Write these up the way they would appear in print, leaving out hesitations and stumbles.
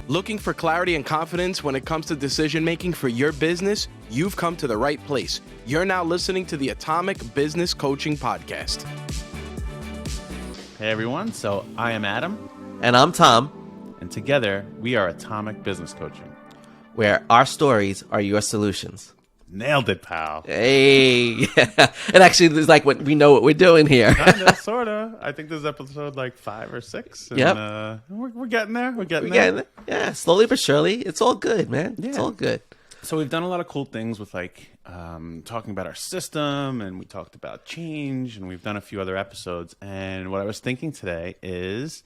Looking for clarity and confidence when it comes to decision making for your business? You've come to the right place. You're now listening to the Atomic Business Coaching Podcast. Hey everyone, so I am Adam. And I'm Tom. And together we are Atomic Business Coaching, where our stories are your solutions. Nailed it, pal. Hey, yeah. It actually is like what we know what we're doing here. Kinda, sorta. I think this is episode like 5 or 6. And, yep. We're getting there. We're getting there. Yeah, slowly but surely. It's all good, man. Yeah. It's all good. So we've done a lot of cool things with like talking about our system, and we talked about change, and we've done a few other episodes. And what I was thinking today is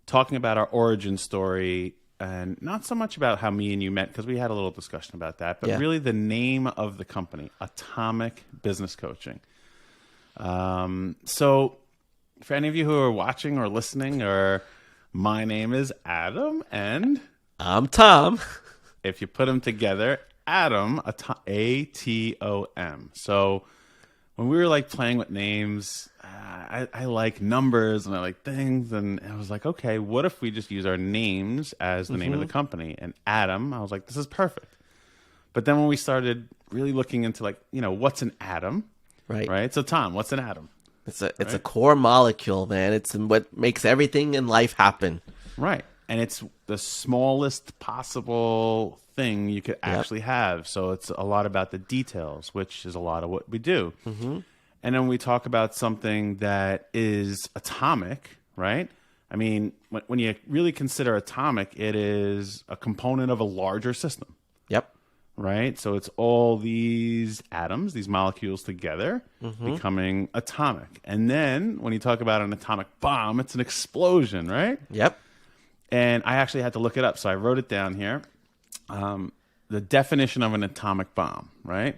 talking about our origin story, and not so much about how me and you met, because we had a little discussion about that, but really the name of the company, Atomic Business Coaching. So for any of you who are watching or listening, my name is Adam, and I'm Tom. If you put them together, Atom, A-T-O-M. So when we were like playing with names, I like numbers and I like things, and I was like, okay, what if we just use our names as the name of the company? And Atom, I was like, this is perfect. But then when we started really looking into like, what's an atom? Right. So Tom, what's an atom? It's a core molecule, man. It's what makes everything in life happen. Right. And it's the smallest possible thing you could actually have. So it's a lot about the details, which is a lot of what we do. Mm-hmm. And then we talk about something that is atomic, right? I mean, when you really consider atomic, it is a component of a larger system. Yep. Right? So it's all these atoms, these molecules together, becoming atomic. And then when you talk about an atomic bomb, it's an explosion, right? Yep. And I actually had to look it up, so I wrote it down here. The definition of an atomic bomb, right?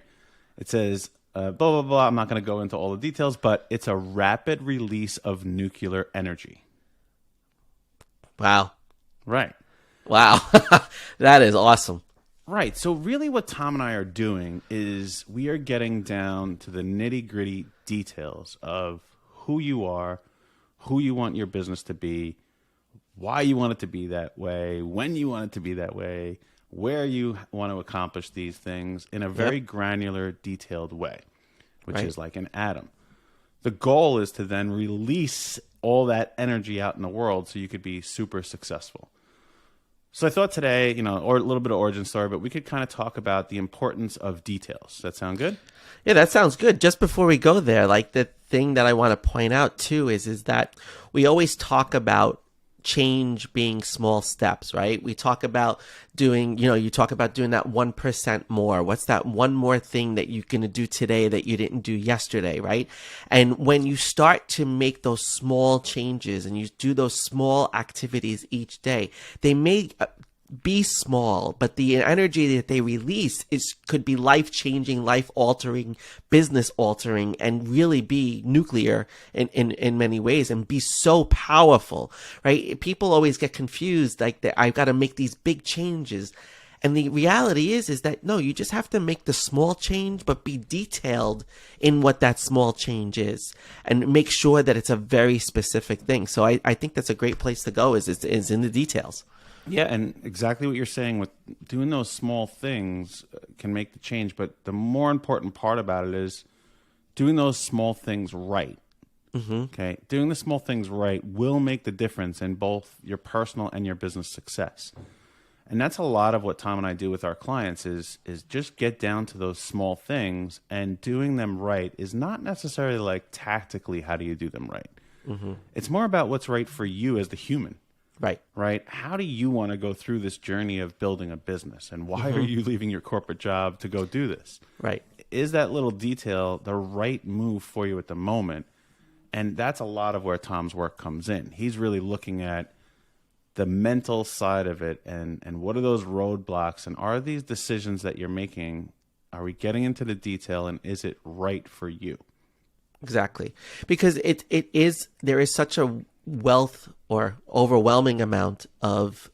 It says, blah, blah, blah. I'm not going to go into all the details, but it's a rapid release of nuclear energy. Wow. Right. Wow. That is awesome. Right. So really what Tom and I are doing is we are getting down to the nitty-gritty details of who you are, who you want your business to be, why you want it to be that way, when you want it to be that way, where you want to accomplish these things in a very granular, detailed way, which is like an atom. The goal is to then release all that energy out in the world so you could be super successful. So I thought today, or a little bit of origin story, but we could kind of talk about the importance of details. Does that sound good? Yeah, that sounds good. Just before we go there, like the thing that I want to point out too is that we always talk about change being small steps, right? We talk about doing, you talk about doing that 1% more. What's that one more thing that you're going to do today that you didn't do yesterday, right? And when you start to make those small changes and you do those small activities each day, they may be small, but the energy that they release could be life-changing, life-altering, business-altering, and really be nuclear in many ways and be so powerful, right? People always get confused, like I've got to make these big changes. And the reality is that no, you just have to make the small change, but be detailed in what that small change is and make sure that it's a very specific thing. So I think that's a great place to go is in the details. Yeah, and exactly what you're saying with doing those small things can make the change. But the more important part about it is doing those small things right. Mm-hmm. Okay, doing the small things right will make the difference in both your personal and your business success. And that's a lot of what Tom and I do with our clients is just get down to those small things, and doing them right is not necessarily like tactically how do you do them right. Mm-hmm. It's more about what's right for you as the human. Right. How do you want to go through this journey of building a business? And why are you leaving your corporate job to go do this? Right. Is that little detail the right move for you at the moment? And that's a lot of where Tom's work comes in. He's really looking at the mental side of it and what are those roadblocks, and are these decisions that you're making, are we getting into the detail, and is it right for you? Exactly. Because there is such a wealth or overwhelming amount of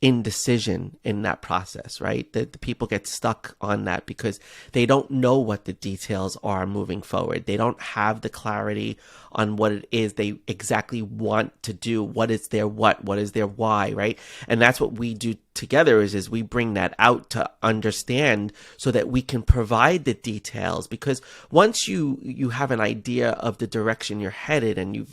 indecision in that process, right? The people get stuck on that because they don't know what the details are moving forward. They don't have the clarity on what it is they exactly want to do. What is their what is their why, right? And that's what we do together is we bring that out to understand so that we can provide the details. Because once you have an idea of the direction you're headed and you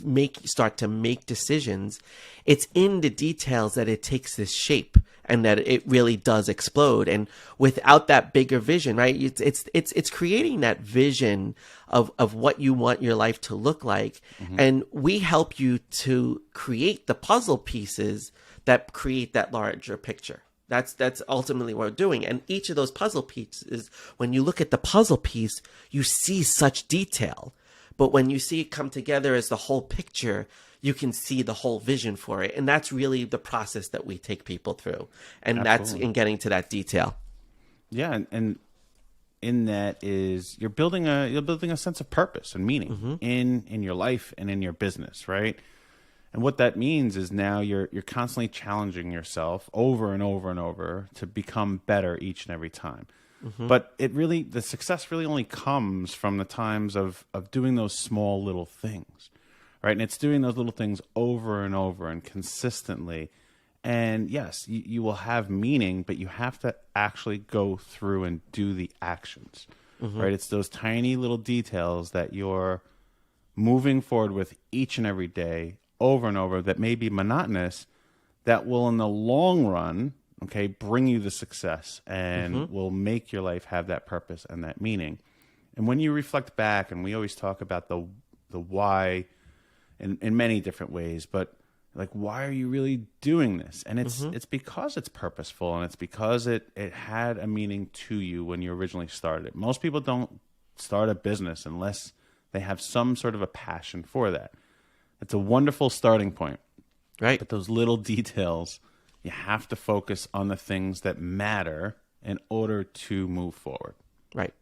start to make decisions, it's in the details that it takes this shape and that it really does explode. And without that bigger vision, right, it's creating that vision of what you want your life to look like. And we help you to create the puzzle pieces that create that larger picture. That's ultimately what we're doing. And each of those puzzle pieces, when you look at the puzzle piece, you see such detail. But when you see it come together as the whole picture, you can see the whole vision for it. And that's really the process that we take people through. And Absolutely. That's in getting to that detail. Yeah, and in that is you're building a sense of purpose and meaning in your life and in your business, right? And what that means is now you're constantly challenging yourself over and over and over to become better each and every time. But the success really only comes from the times of doing those small little things, right? And it's doing those little things over and over and consistently. And yes, you will have meaning, but you have to actually go through and do the actions, right? It's those tiny little details that you're moving forward with each and every day over and over that may be monotonous, that will in the long run, okay, bring you the success and will make your life have that purpose and that meaning. And when you reflect back, and we always talk about the why in many different ways, but like, why are you really doing this? And it's because it's purposeful, and it's because it had a meaning to you when you originally started it. Most people don't start a business unless they have some sort of a passion for that. It's a wonderful starting point. Right. But those little details, you have to focus on the things that matter in order to move forward. Right.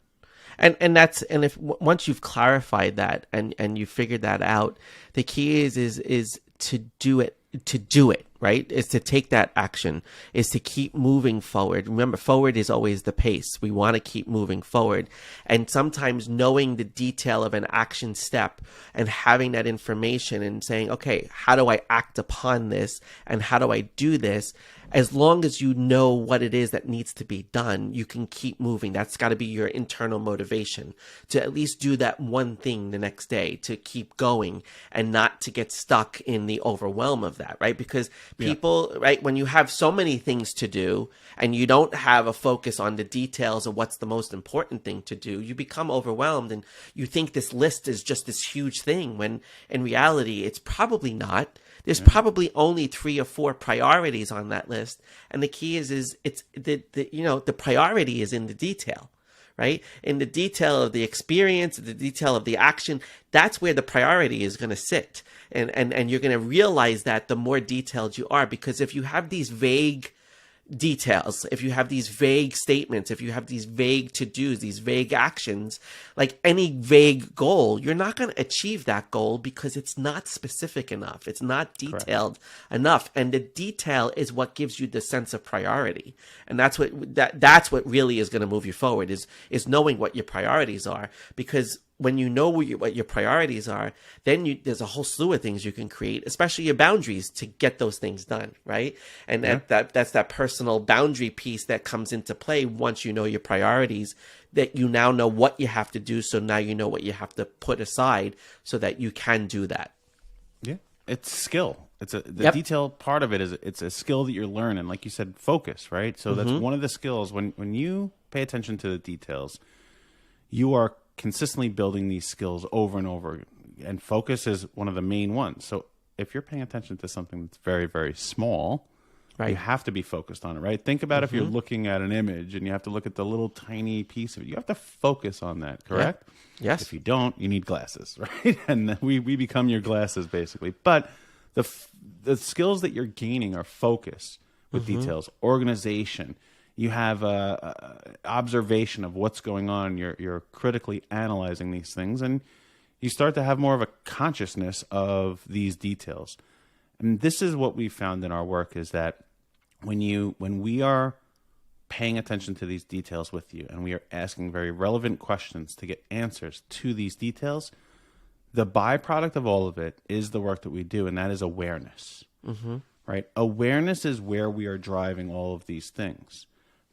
And if once you've clarified that and you figured that out, the key is to do it, right? Is to take that action, is to keep moving forward. Remember, forward is always the pace. We want to keep moving forward. And sometimes knowing the detail of an action step and having that information and saying, okay, how do I act upon this? And how do I do this? As long as you know what it is that needs to be done, you can keep moving. That's got to be your internal motivation to at least do that one thing the next day, to keep going and not to get stuck in the overwhelm of that, right? Because people, right, when you have so many things to do and you don't have a focus on the details of what's the most important thing to do, you become overwhelmed and you think this list is just this huge thing when in reality, it's probably not. There's probably only 3 or 4 priorities on that list. And the key is it's the priority is in the detail, right? In the detail of the experience, the detail of the action, that's where the priority is going to sit. And you're going to realize that the more detailed you are, because if you have these vague details, if you have these vague statements, if you have these vague to-dos, these vague actions, like any vague goal, you're not going to achieve that goal because it's not specific enough. It's not detailed enough. And the detail is what gives you the sense of priority. And that's what really is going to move you forward is knowing what your priorities are. Because when you know what your priorities are, then there's a whole slew of things you can create, especially your boundaries to get those things done, right? And that's that personal boundary piece that comes into play once you know your priorities, that you now know what you have to do. So now you know what you have to put aside so that you can do that. Yeah, it's skill. The detail part of it is it's a skill that you're learning. Like you said, focus, right? So that's one of the skills. When you pay attention to the details, you are consistently building these skills over and over, and focus is one of the main ones. So if you're paying attention to something that's very, very small, you have to be focused on it, right? Think about if you're looking at an image and you have to look at the little tiny piece of it. You have to focus on that, correct? Yeah. Yes. If you don't, you need glasses, right? And we become your glasses, basically. But the skills that you're gaining are focus with details, organization. You have observation of what's going on. You're critically analyzing these things, and you start to have more of a consciousness of these details. And this is what we found in our work, is that when we are paying attention to these details with you and we are asking very relevant questions to get answers to these details, the byproduct of all of it is the work that we do, and that is awareness. Right? Awareness is where we are driving all of these things.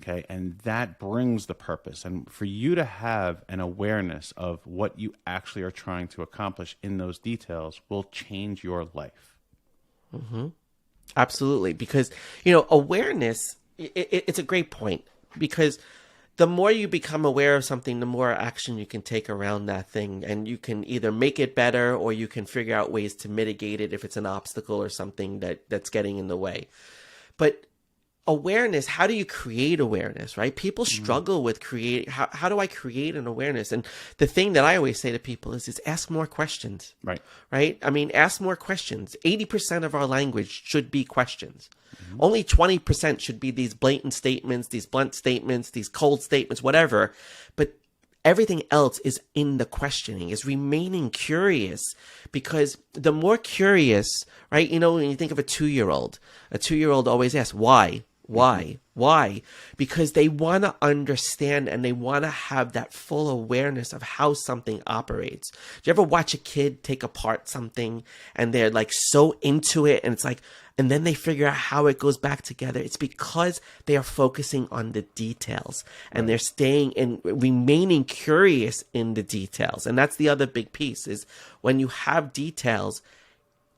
Okay, and that brings the purpose. And for you to have an awareness of what you actually are trying to accomplish in those details will change your life. Absolutely. Because, awareness, it's a great point, because the more you become aware of something, the more action you can take around that thing. And you can either make it better, or you can figure out ways to mitigate it if it's an obstacle or something that's getting in the way. But awareness, how do you create awareness, right? People struggle with how do I create an awareness? And the thing that I always say to people is ask more questions. Right? I mean, ask more questions. 80% of our language should be questions. Only 20% should be these blatant statements, these blunt statements, these cold statements, whatever. But everything else is in the questioning, is remaining curious, because the more curious, right? When you think of a 2-year-old always asks, why? Why? Because they want to understand, and they want to have that full awareness of how something operates. Do you ever watch a kid take apart something and they're like so into it, and it's like, and then they figure out how it goes back together? It's because they are focusing on the details, and they're staying and remaining curious in the details. And that's the other big piece, is when you have details,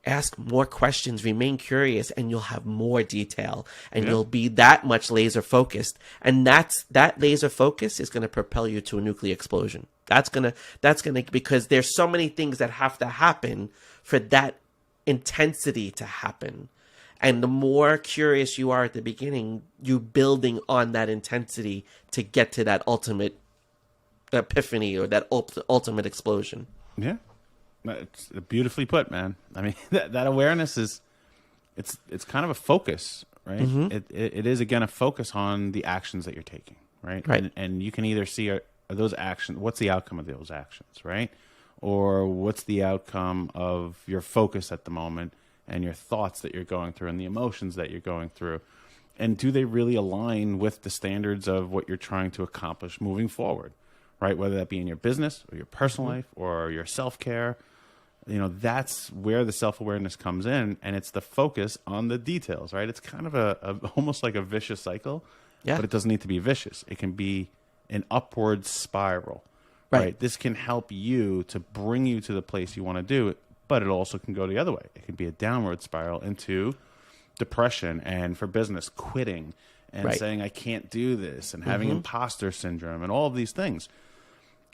ask more questions, remain curious, and you'll have more detail, and you'll be that much laser focused. And that laser focus is going to propel you to a nuclear explosion. That's going to, because there's so many things that have to happen for that intensity to happen. And the more curious you are at the beginning, you're building on that intensity to get to that ultimate epiphany, or that ultimate explosion. Yeah. It's beautifully put, man. I mean, that awareness is, it's kind of a focus, right? It is, again, a focus on the actions that you're taking, right? And you can either see, are those actions, what's the outcome of those actions, right? Or what's the outcome of your focus at the moment, and your thoughts that you're going through, and the emotions that you're going through. And do they really align with the standards of what you're trying to accomplish moving forward, right? Whether that be in your business or your personal life or your self-care. That's where the self-awareness comes in, and it's the focus on the details, right? It's kind of almost like a vicious cycle, but it doesn't need to be vicious. It can be an upward spiral, right? This can help you to bring you to the place you want to do, but it also can go the other way. It can be a downward spiral into depression, and for business, quitting and saying, I can't do this, and having imposter syndrome and all of these things.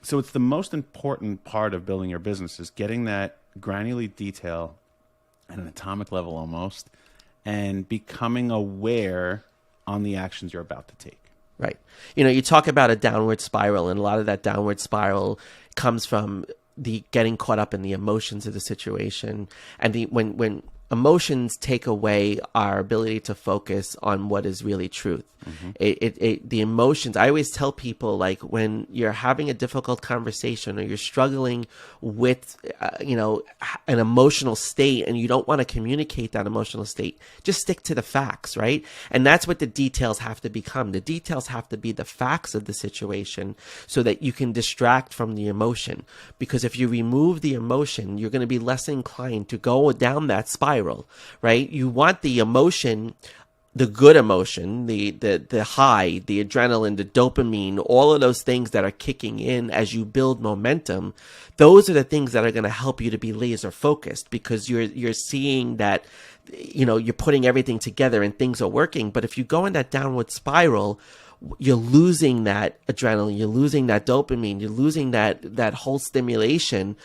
So it's the most important part of building your business, is getting that granular detail at an atomic level almost, and becoming aware on the actions you're about to take. Right. You talk about a downward spiral, and a lot of that downward spiral comes from the getting caught up in the emotions of the situation. And when emotions take away our ability to focus on what is really truth. The emotions, I always tell people, like, when you're having a difficult conversation, or you're struggling with, an emotional state, and you don't want to communicate that emotional state, just stick to the facts, right? And that's what the details have to become. The details have to be the facts of the situation, so that you can distract from the emotion. Because if you remove the emotion, you're going to be less inclined to go down that spiral, right? You want the emotion, the good emotion, the high, the adrenaline, the dopamine, all of those things that are kicking in as you build momentum. Those are the things that are going to help you to be laser focused, because you're seeing that, you're putting everything together and things are working. But if you go in that downward spiral, you're losing that adrenaline, you're losing that dopamine, you're losing that whole stimulation,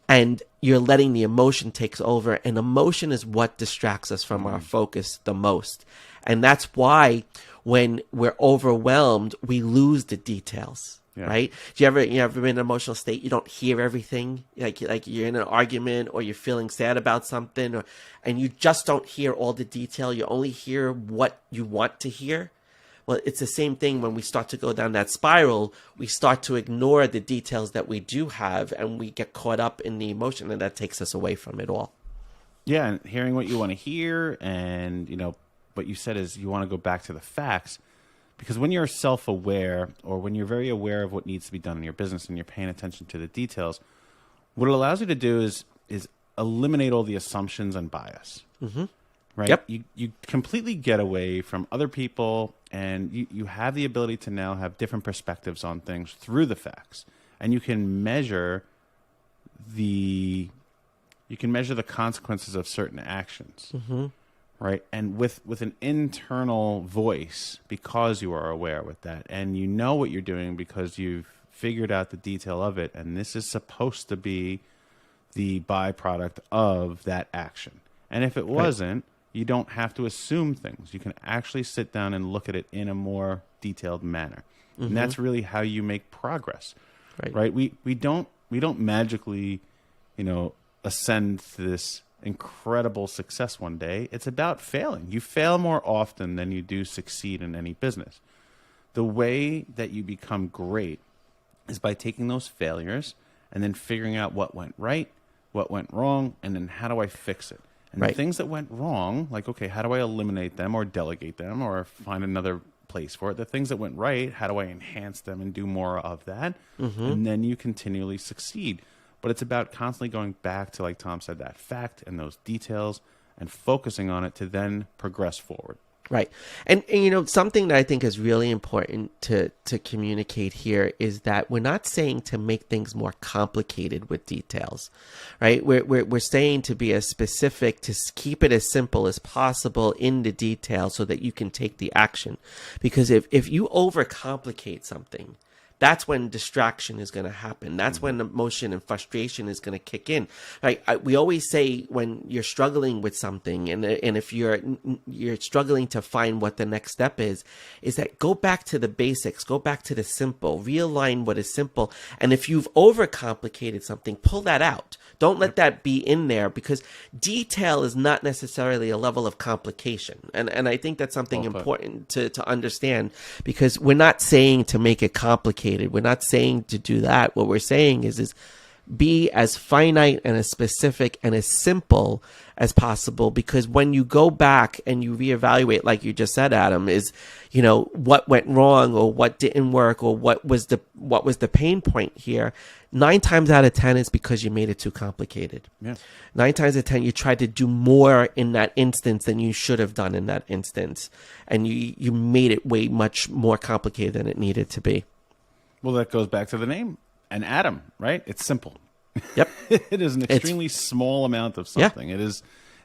and you're letting the emotion take over. And emotion is what distracts us from our focus the most. And that's why when we're overwhelmed, we lose the details, right? Do you ever been in an emotional state? You don't hear everything, like you're in an argument, or you're feeling sad about something, and you just don't hear all the detail. You only hear what you want to hear. Well, it's the same thing when we start to go down that spiral. We start to ignore the details that we do have, and we get caught up in the emotion, and that takes us away from it all. Yeah, and hearing what you want to hear, and what you said is you want to go back to the facts, because when you're self-aware, or when you're very aware of what needs to be done in your business and you're paying attention to the details, what it allows you to do is eliminate all the assumptions and bias. Mm-hmm. Right? Yep. You completely get away from other people, and you have the ability to now have different perspectives on things through the facts. And you can measure the consequences of certain actions. Mm-hmm. Right? And with an internal voice, because you are aware with that, and you know what you're doing because you've figured out the detail of it, and this is supposed to be the byproduct of that action. And if it wasn't, you don't have to assume things. You can actually sit down and look at it in a more detailed manner. Mm-hmm. And that's really how you make progress. Right? We don't magically, ascend to this incredible success one day. It's about failing. You fail more often than you do succeed in any business. The way that you become great is by taking those failures and then figuring out what went right, what went wrong, and then how do I fix it? And the things that went wrong, like, okay, how do I eliminate them or delegate them or find another place for it? The things that went right, how do I enhance them and do more of that? Mm-hmm. And then you continually succeed. But it's about constantly going back to, like Tom said, that fact and those details and focusing on it to then progress forward. Right. And something that I think is really important to communicate here is that we're not saying to make things more complicated with details, right? We're saying to be as specific, to keep it as simple as possible in the detail so that you can take the action. Because if you overcomplicate something, that's when distraction is going to happen. That's when emotion and frustration is going to kick in. Right? We always say when you're struggling with something, and if you're struggling to find what the next step is that go back to the basics, go back to the simple, realign what is simple. And if you've overcomplicated something, pull that out. Don't let that be in there, because detail is not necessarily a level of complication. And I think that's something important to understand, because we're not saying to make it complicated. We're not saying to do that. What we're saying is be as finite and as specific and as simple as possible, because when you go back and you reevaluate, like you just said, Adam, is, what went wrong or what didn't work or what was the pain point here. 9 times out of 10 is because you made it too complicated. Yeah. 9 times out of 10, you tried to do more in that instance than you should have done in that instance. And you made it way much more complicated than it needed to be. Well, that goes back to the name, an atom, right? It's simple. Yep. It is an extremely small amount of something. Yeah.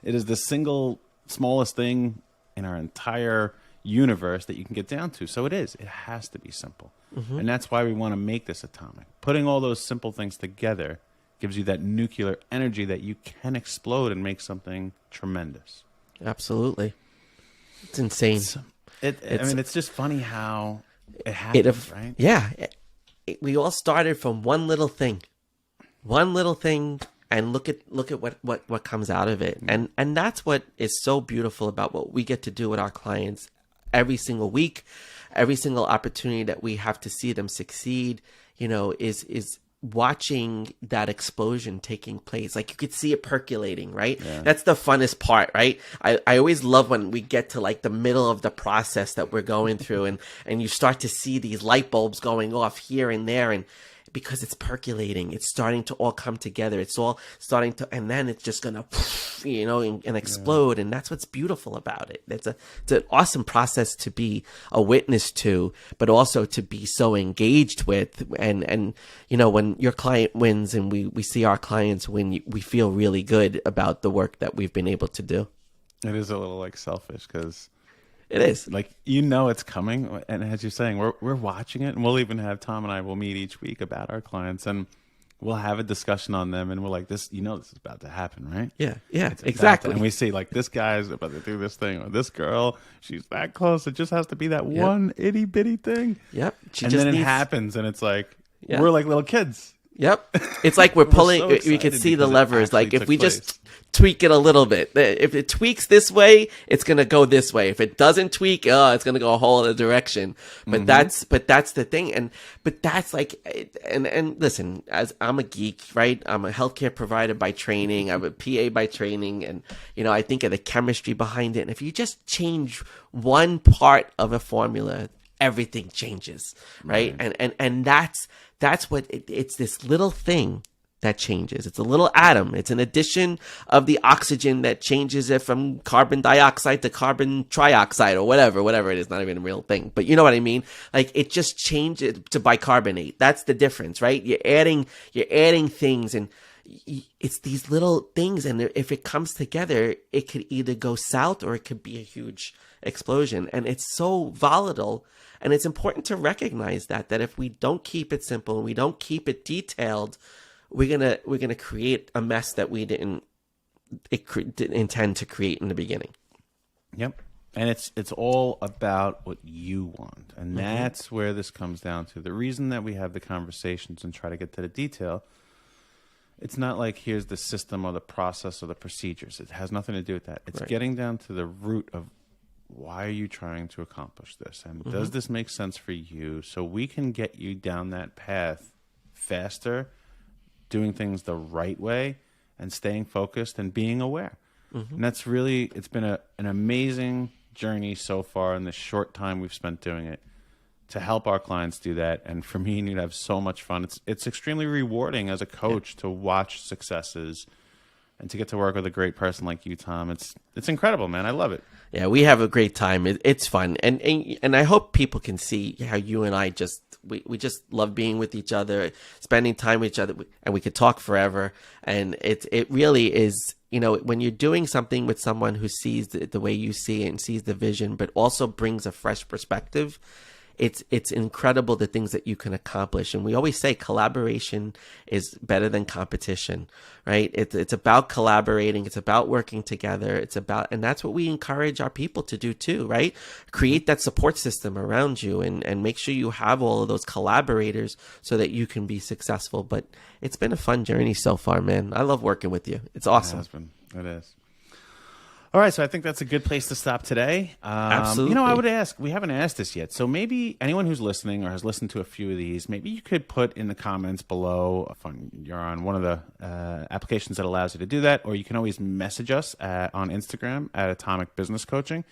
It is the single smallest thing in our entire universe that you can get down to. So it has to be simple. Mm-hmm. And that's why we want to make this atomic. Putting all those simple things together gives you that nuclear energy that you can explode and make something tremendous. Absolutely. It's insane. It's just funny how it happens, right? Yeah. We all started from one little thing, and look at what comes out of it. And that's what is so beautiful about what we get to do with our clients every single week, every single opportunity that we have to see them succeed, is watching that explosion taking place. Like, you could see it percolating, right? Yeah. That's the funnest part, right? I always love when we get to like the middle of the process that we're going through and you start to see these light bulbs going off here and there, and because it's percolating, it's starting to all come together. It's all starting to, and then it's just gonna, and explode. And that's what's beautiful about it. It's an awesome process to be a witness to, but also to be so engaged with. And when your client wins and we see our clients win, we feel really good about the work that we've been able to do. It is a little like selfish, because it is. Like, it's coming. And as you're saying, we're watching it. And we'll even have Tom and I will meet each week about our clients. And we'll have a discussion on them. And we're like, this is about to happen, right? Yeah, exactly. And we see, like, this guy's about to do this thing. Or this girl, she's that close. It just has to be that one itty bitty thing. Yep. Then it happens. And it's like, we're like little kids. Yep. It's like we're pulling, so we can excited see the because it levers. Like actually if took we place. just tweak it a little bit, if it tweaks this way, it's going to go this way. If it doesn't tweak, it's going to go a whole other direction. But that's the thing. But that's like, and listen, as I'm a geek, right? I'm a healthcare provider by training. I'm a PA by training. And, I think of the chemistry behind it. And if you just change one part of a formula, everything changes, right? And that's what it's this little thing that changes. It's a little atom. It's an addition of the oxygen that changes it from carbon dioxide to carbon trioxide or whatever it is. Not even a real thing, but you know what I mean? Like it just changes to bicarbonate. That's the difference, right? You're adding things, and it's these little things. And if it comes together, it could either go south or it could be a huge explosion. And it's so volatile. And it's important to recognize that if we don't keep it simple and we don't keep it detailed, we're gonna create a mess that we didn't intend to create in the beginning. Yep. And it's all about what you want. And that's where this comes down to. The reason that we have the conversations and try to get to the detail, it's not like here's the system or the process or the procedures. It has nothing to do with that. It's getting down to the root of why are you trying to accomplish this? And does this make sense for you? So we can get you down that path faster, doing things the right way and staying focused and being aware. And that's really, it's been an amazing journey so far in the short time we've spent doing it to help our clients do that. And for me and you to have so much fun. It's extremely rewarding as a coach to watch successes and to get to work with a great person like you, Tom. It's incredible, man. I love it. Yeah, we have a great time. It's fun. And I hope people can see how you and I we just love being with each other, spending time with each other, and we could talk forever. And it really is, when you're doing something with someone who sees the way you see it and sees the vision, but also brings a fresh perspective, it's incredible the things that you can accomplish. And we always say collaboration is better than competition, right? It's about collaborating. It's about working together. And that's what we encourage our people to do too, right? Create that support system around you and make sure you have all of those collaborators so that you can be successful. But it's been a fun journey so far, man. I love working with you. It's awesome. It is. All right, so I think that's a good place to stop today. Absolutely. I would ask, we haven't asked this yet, so maybe anyone who's listening or has listened to a few of these, maybe you could put in the comments below, if you're on one of the applications that allows you to do that, or you can always message us on Instagram at Atomic Business Coaching.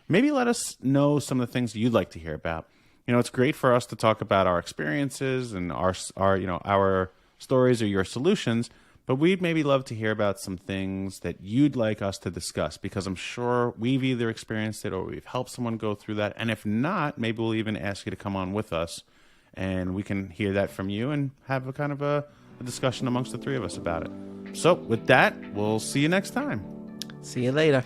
Maybe let us know some of the things you'd like to hear about. It's great for us to talk about our experiences and our stories or your solutions, but we'd maybe love to hear about some things that you'd like us to discuss, because I'm sure we've either experienced it or we've helped someone go through that. And if not, maybe we'll even ask you to come on with us and we can hear that from you and have a kind of a discussion amongst the three of us about it. So with that, we'll see you next time. See you later.